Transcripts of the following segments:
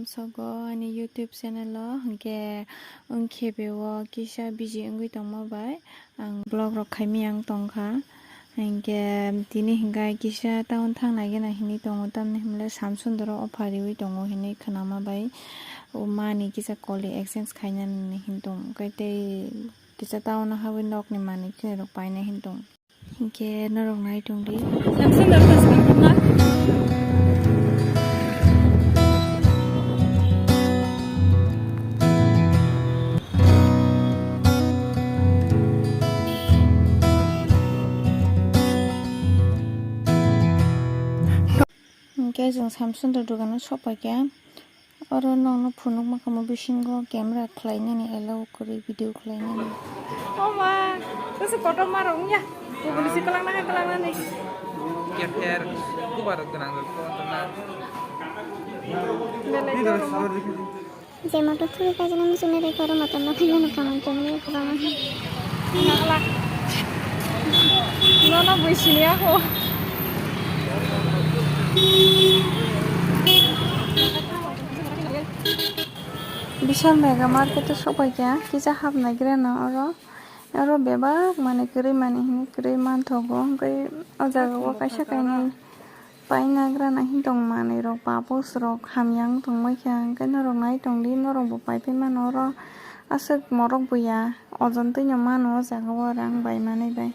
hamsogo ani YouTube channel o hingke kebeo kisa biji wngoi tongma bai ang vlog rok khaimi ang tongkha hingke tini hingkai kisa town thangnai gana hini tongo tamni himle samsundoro offer riwi tongo hini khnama bai mani kisa koli exchange khainani hintong kai tei kisa town hawi nokni mani kherok paina hintong hingke norok nai tongdi samsundor pasma hingke jong samsundor dogano sopaikha oro nokno phunuk makamo bisingo camera khlainani allow kori video khlainani oma tase photo marong ya polisi kalangnani Kefir kubar ganang kontona Jema to thuri kaje na misune re karo matan na khina na kaman tamne khama nakla nono buisini ako Vishal mega market e sopaikha kisa habnai grana oro bebak mane kwrwi mane hini kwrwi manthogo hingkai o jagao kaisa kainai paina grana hintong manui rok papos rok hamyang tongmaikha hingkai norok nai tongdi norok bo paipai mano oro aswk morok buya ojon tui no mano o jagao rang bai manui bai.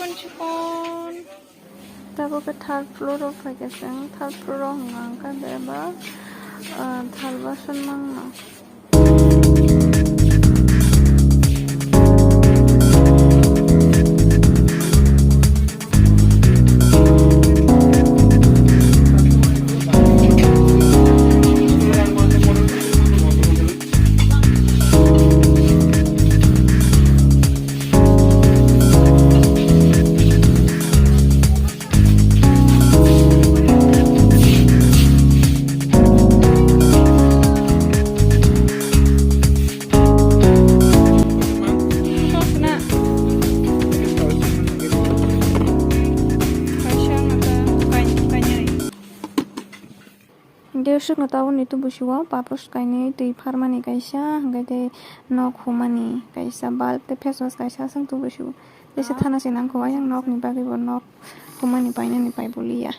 मानसिफोर दाबो के third floor फैगासिनो third floor हंगांका बेबा थालबासन मांना Dia suk tahun itu busiwa papros kaini tui farmani kaisa hingga de nok humani kaisa bulb de face wash kaisa sang tu busiwa desa thana sinang ko ayang nok ni bagi bo nok humani paina ni pai boliya